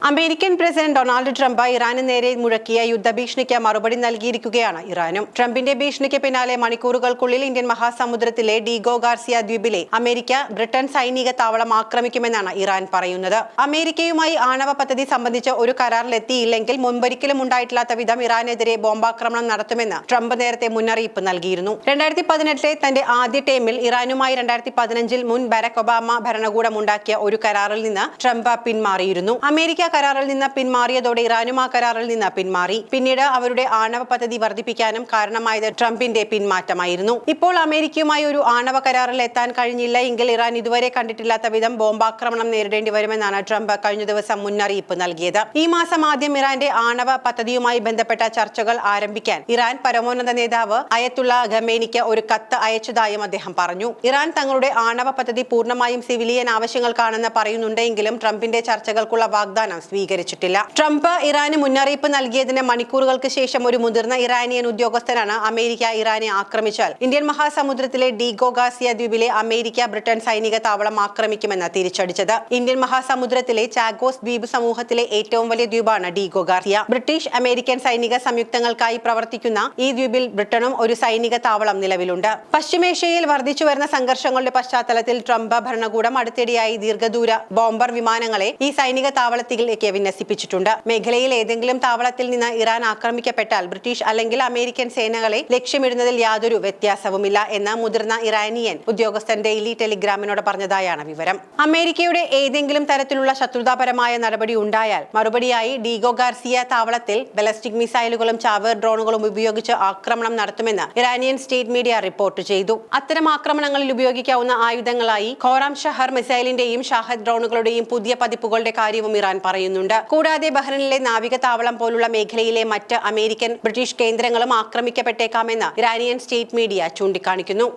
American president Donald Trump ഇറാന് നേരെ മുഴക്കിയ യുദ്ധഭീഷണിക്ക് മറുപടി നൽകിയിരിക്കുകയാണ് ഇറാനും. ട്രംപിന്റെ ഭീഷണിക്ക് പിന്നാലെ മണിക്കൂറുകൾക്കുള്ളിൽ ഇന്ത്യൻ മഹാസമുദ്രത്തിലെ ഡീഗോ ഗാർസിയ ദ്വീപിലെ അമേരിക്ക ബ്രിട്ടൻ സൈനിക താവളം ആക്രമിക്കുമെന്നാണ് ഇറാൻ പറയുന്നത്. അമേരിക്കയുമായി ആണവ പദ്ധതി സംബന്ധിച്ച് ഒരു കരാറിലെത്തിയില്ലെങ്കിൽ മുൻപൊരിക്കലും ഉണ്ടായിട്ടില്ലാത്ത വിധം ഇറാനെതിരെ ബോംബാക്രമണം നടത്തുമെന്ന് ട്രംപ് നേരത്തെ മുന്നറിയിപ്പ് നൽകിയിരുന്നു. 2018 തന്റെ ആദ്യ ടേമിൽ ഇറാനുമായി 2015 മുൻ ബരാക് ഒബാമ ഭരണകൂടം ഉണ്ടാക്കിയ ഒരു കരാറിൽ നിന്ന് ട്രംപ് പിന്മാറിയിരുന്നു. അമേരിക്ക കരാറിൽ നിന്ന് പിന്മാറിയതോടെ ഇറാനും ആ കരാറിൽ നിന്ന് പിന്മാറി. പിന്നീട് അവരുടെ ആണവ പദ്ധതി വർദ്ധിപ്പിക്കാനും കാരണമായത് ട്രംപിന്റെ പിന്മാറ്റമായിരുന്നു. ഇപ്പോൾ അമേരിക്കയുമായി ഒരു ആണവ കരാറിൽ എത്താൻ കഴിഞ്ഞില്ല എങ്കിൽ ഇറാൻ ഇതുവരെ കണ്ടിട്ടില്ലാത്ത വിധം ബോംബാക്രമണം നേരിടേണ്ടി വരുമെന്നാണ് ട്രംപ് കഴിഞ്ഞ ദിവസം മുന്നറിയിപ്പ് നൽകിയത്. ഈ മാസം ആദ്യം ഇറാന്റെ ആണവ പദ്ധതിയുമായി ബന്ധപ്പെട്ട ചർച്ചകൾ ആരംഭിക്കാൻ ഇറാൻ പരമോന്നത നേതാവ് അയത്തുള്ള ഖമേനിക്ക് ഒരു കത്ത് അയച്ചതായും അദ്ദേഹം പറഞ്ഞു. ഇറാൻ തങ്ങളുടെ ആണവ പദ്ധതി പൂർണ്ണമായും സിവിലിയൻ ആവശ്യങ്ങൾക്കാണെന്ന് പറയുന്നുണ്ടെങ്കിലും ട്രംപിന്റെ ചർച്ചകൾക്കുള്ള വാഗ്ദാനം സ്വീകരിച്ചിട്ടില്ല. ട്രംപ് ഇറാന് മുന്നറിയിപ്പ് നൽകിയതിന് മണിക്കൂറുകൾക്ക് ശേഷം ഒരു മുതിർന്ന ഇറാനിയൻ ഉദ്യോഗസ്ഥനാണ് അമേരിക്ക ഇറാനെ ആക്രമിച്ചാൽ ഇന്ത്യൻ മഹാസമുദ്രത്തിലെ ഡീഗോ ഗാർസിയ ദ്വീപിലെ അമേരിക്ക ബ്രിട്ടൻ സൈനിക താവളം ആക്രമിക്കുമെന്ന് തിരിച്ചടിച്ചത്. ഇന്ത്യൻ മഹാസമുദ്രത്തിലെ ചാഗോസ് ദ്വീപ് സമൂഹത്തിലെ ഏറ്റവും വലിയ ദ്വീപാണ് ഡീഗോ ഗാർസിയ. ബ്രിട്ടീഷ് അമേരിക്കൻ സൈനിക സംയുക്തങ്ങൾക്കായി പ്രവർത്തിക്കുന്ന ഈ ദ്വീപിൽ ബ്രിട്ടനും ഒരു സൈനിക താവളം നിലവിലുണ്ട്. പശ്ചിമേഷ്യയിൽ വർദ്ധിച്ചു വരുന്ന സംഘർഷങ്ങളുടെ പശ്ചാത്തലത്തിൽ ട്രംപ് ഭരണകൂടം അടുത്തിടെയായി ദീർഘദൂര ബോംബർ വിമാനങ്ങളെ ഈ സൈനിക താവളത്തിലേക്ക് വിന്യസിപ്പിച്ചിട്ടുണ്ട്. മേഖലയിൽ ഏതെങ്കിലും താവളത്തിൽ നിന്ന് ഇറാൻ ആക്രമിക്കപ്പെട്ടാൽ ബ്രിട്ടീഷ് അല്ലെങ്കിൽ അമേരിക്കൻ സേനകളെ ലക്ഷ്യമിടുന്നതിൽ യാതൊരു വ്യത്യാസവുമില്ല എന്ന് മുതിർന്ന ഇറാനിയൻ ഉദ്യോഗസ്ഥൻ ഡെയിലി ടെലിഗ്രാമിനോട് പറഞ്ഞതായാണ് വിവരം. അമേരിക്കയുടെ ഏതെങ്കിലും തരത്തിലുള്ള ശത്രുതാപരമായ നടപടി ഉണ്ടായാൽ മറുപടിയായി ഡീഗോ ഗാർസിയ താവളത്തിൽ ബലസ്റ്റിക് മിസൈലുകളും ചാവേർ ഡ്രോണുകളും ഉപയോഗിച്ച് ആക്രമണം നടത്തുമെന്ന് ഇറാനിയൻ സ്റ്റേറ്റ് മീഡിയ റിപ്പോർട്ട് ചെയ്തു. അത്തരം ആക്രമണങ്ങളിൽ ഉപയോഗിക്കാവുന്ന ആയുധങ്ങളായി ഖോറാം ഷഹർ മിസൈലിന്റെയും ഷാഹദ് ഡ്രോണുകളുടെയും പുതിയ പതിപ്പുകളുടെ കാര്യവും ഇറാൻ പറയുന്നുണ്ട്. കൂടാതെ ബഹ്റിനിലെ നാവിക താവളം പോലുള്ള മേഖലയിലെ മറ്റ് അമേരിക്കൻ ബ്രിട്ടീഷ് കേന്ദ്രങ്ങളും ആക്രമിക്കപ്പെട്ടേക്കാമെന്ന് ഇറാനിയൻ സ്റ്റേറ്റ് മീഡിയ ചൂണ്ടിക്കാണിക്കുന്നു.